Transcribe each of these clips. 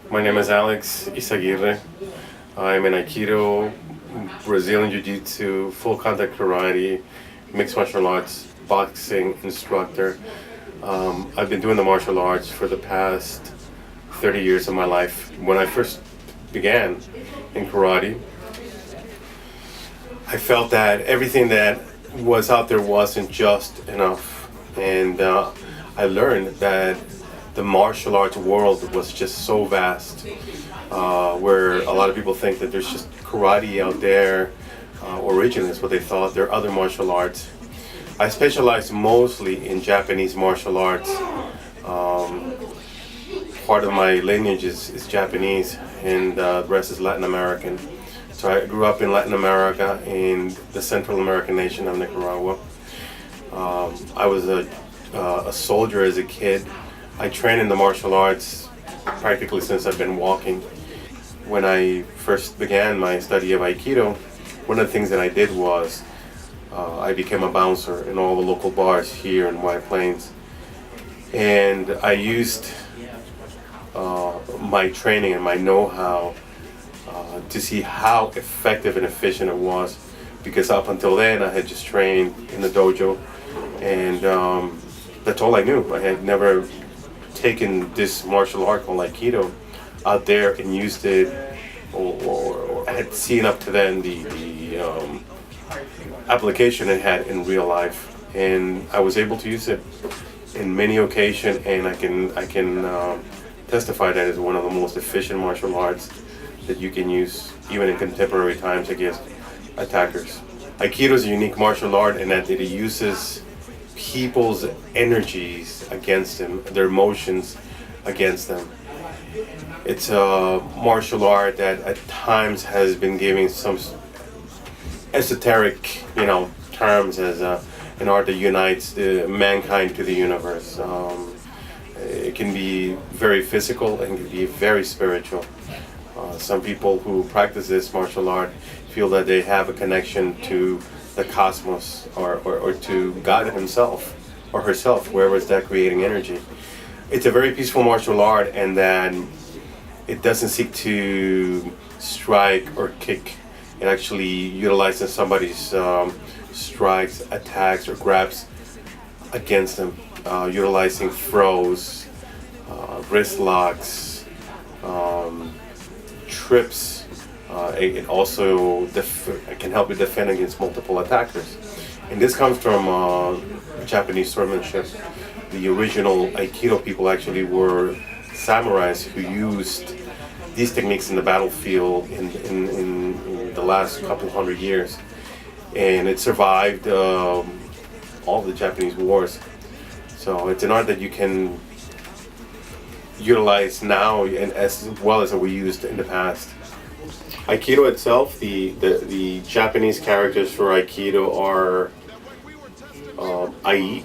My name is Alex Izaguirre. I'm an Aikido, Brazilian Jiu-Jitsu, full contact karate, mixed martial arts, boxing instructor. I've been doing the martial arts for the past 30 years of my life. When I first began in karate, I felt that everything that was out there wasn't just enough. And I learned that the martial arts world was just so vast, where a lot of people think that there's just karate out there. Originally, is what they thought. There are other martial arts. I specialize mostly in Japanese martial arts. Part of my lineage is Japanese, and the rest is Latin American. So I grew up in Latin America, in the Central American nation of Nicaragua. I was a soldier as a kid. I trained in the martial arts practically since I've been walking. When I first began my study of Aikido, one of the things that I did was I became a bouncer in all the local bars here in White Plains. And I used my training and my know-how to see how effective and efficient it was. Because up until then, I had just trained in the dojo, and that's all I knew. I had never taken this martial art called Aikido out there and used it, or I had seen up to then the application it had in real life, and I was able to use it in many occasions, and I can testify that it's one of the most efficient martial arts that you can use even in contemporary times against attackers. Aikido is a unique martial art in that it uses people's energies against them, their emotions against them. It's a martial art that at times has been giving some esoteric, terms as an art that unites mankind to the universe. It can be very physical and can be very spiritual. Some people who practice this martial art feel that they have a connection to the cosmos, or to God himself or herself, wherever is that creating energy. It's a very peaceful martial art, and that it doesn't seek to strike or kick. It actually utilizes somebody's strikes, attacks, or grabs against them, utilizing throws, wrist locks, trips. It also it can help you defend against multiple attackers. And this comes from Japanese swordsmanship. The original Aikido people actually were samurais who used these techniques in the battlefield in the last couple hundred years. And it survived all the Japanese wars. So it's an art that you can utilize now, and as well as we used in the past. Aikido itself, the Japanese characters for Aikido are Ai,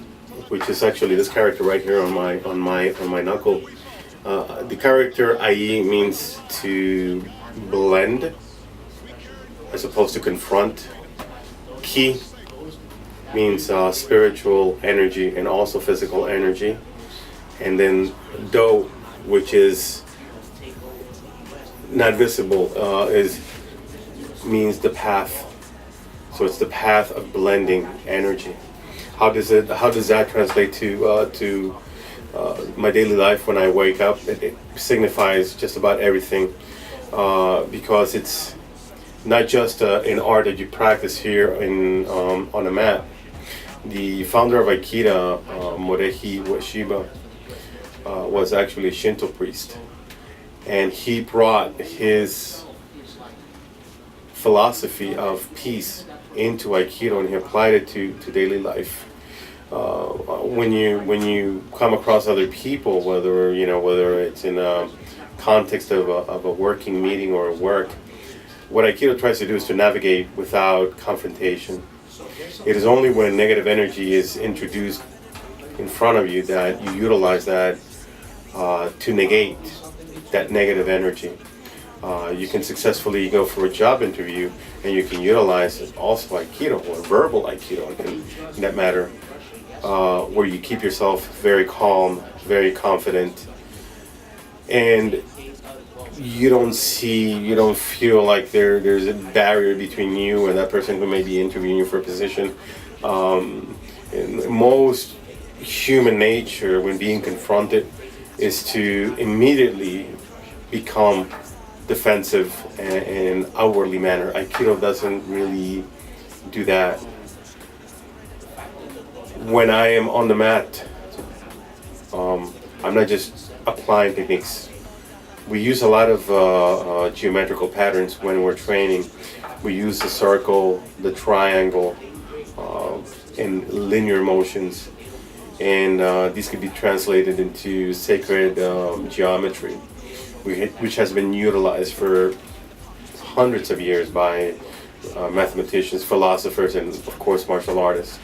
which is actually this character right here on my knuckle. The character Ai means to blend as opposed to confront. Ki means spiritual energy and also physical energy. And then Do, which is not visible, means the path. So it's the path of blending energy. How does that translate to my daily life when I wake up? It signifies just about everything, because it's not just an art that you practice here on a mat. The founder of Aikido, Morehi Ueshiba, was actually a Shinto priest, and he brought his philosophy of peace into Aikido, and he applied it to daily life. When you come across other people, whether it's in a context of a working meeting or a work, what Aikido tries to do is to navigate without confrontation. It is only when negative energy is introduced in front of you that you utilize that to negate that negative energy. You can successfully go for a job interview, and you can utilize also Aikido, or verbal Aikido in that matter, where you keep yourself very calm, very confident, and you don't feel like there's a barrier between you and that person who may be interviewing you for a position. In most human nature, when being confronted, is to immediately become defensive and outwardly manner. Aikido doesn't really do that. When I am on the mat, I'm not just applying techniques. We use a lot of geometrical patterns when we're training. We use the circle, the triangle, and linear motions. And these could be translated into sacred geometry, which has been utilized for hundreds of years by mathematicians, philosophers, and of course martial artists.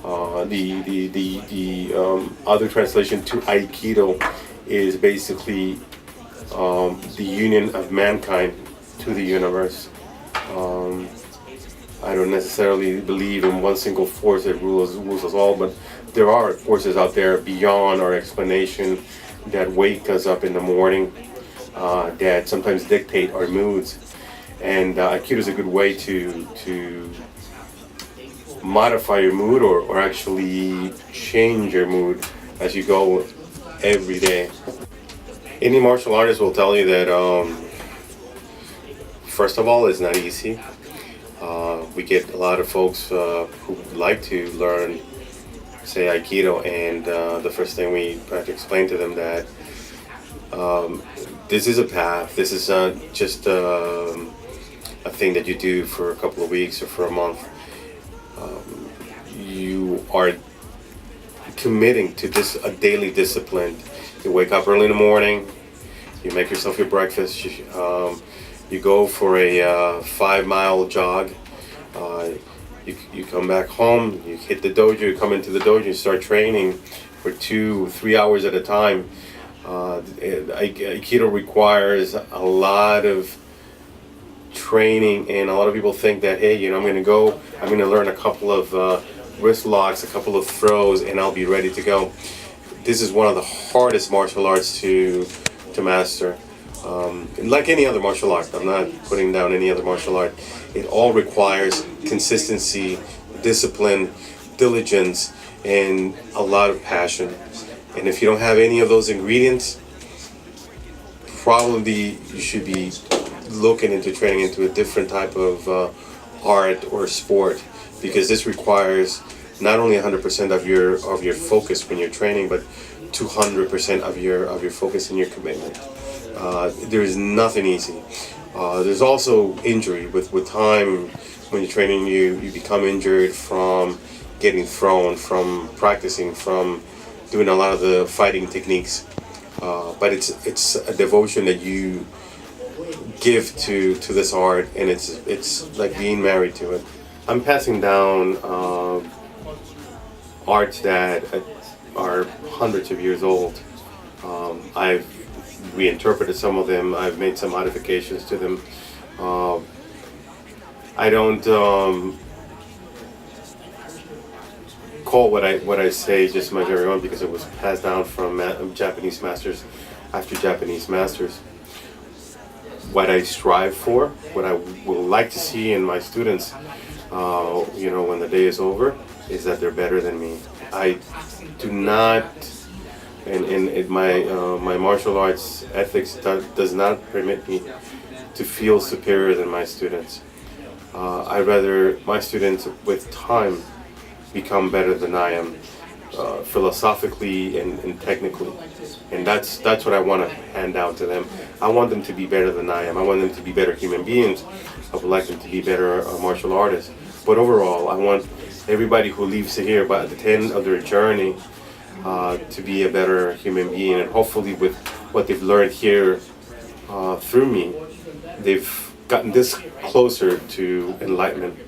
The other translation to Aikido is basically the union of mankind to the universe. I don't necessarily believe in one single force that rules us all, but there are forces out there beyond our explanation that wake us up in the morning, that sometimes dictate our moods. And Aikido is a good way to modify your mood or actually change your mood as you go every day. Any martial artist will tell you that first of all, it's not easy. We get a lot of folks who would like to learn, say, Aikido, and the first thing we try to explain to them that this is a path. This is not just a thing that you do for a couple of weeks or for a month. You are committing to just a daily discipline. You wake up early in the morning, you make yourself your breakfast, you go for a 5-mile jog, you come back home, you hit the dojo, you come into the dojo, you start training for 2-3 hours at a time. Aikido requires a lot of training, and a lot of people think that, hey, I'm going to learn a couple of wrist locks, a couple of throws, and I'll be ready to go. This is one of the hardest martial arts to master. Like any other martial art, I'm not putting down any other martial art. It all requires consistency, discipline, diligence, and a lot of passion. And if you don't have any of those ingredients, probably you should be looking into training into a different type of art or sport, because this requires not only 100% of your focus when you're training, but 200% of your focus and your commitment. There is nothing easy. There's also injury with time. When you're training, you become injured from getting thrown, from practicing, from doing a lot of the fighting techniques. But it's a devotion that you give to this art, and it's like being married to it. I'm passing down arts that are hundreds of years old. I've reinterpreted some of them. I've made some modifications to them. I don't call what I say just my very own, because it was passed down from Japanese masters after Japanese masters. What I strive for, what I would like to see in my students, when the day is over, is that they're better than me. I do not, and my martial arts ethics does not permit me to feel superior than my students. I'd rather my students, with time, become better than I am, philosophically and technically. And that's what I want to hand down to them. I want them to be better than I am. I want them to be better human beings. I would like them to be better martial artists. But overall, I want everybody who leaves here by the end of their journey to be a better human being. And hopefully with what they've learned here through me, they've gotten this closer to enlightenment.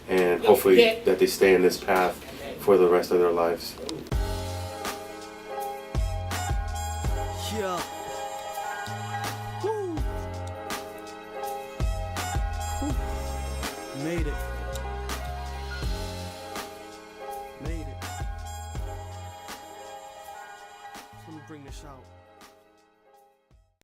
And hopefully that they stay in this path for the rest of their lives. Yeah. Woo. Woo. Made it.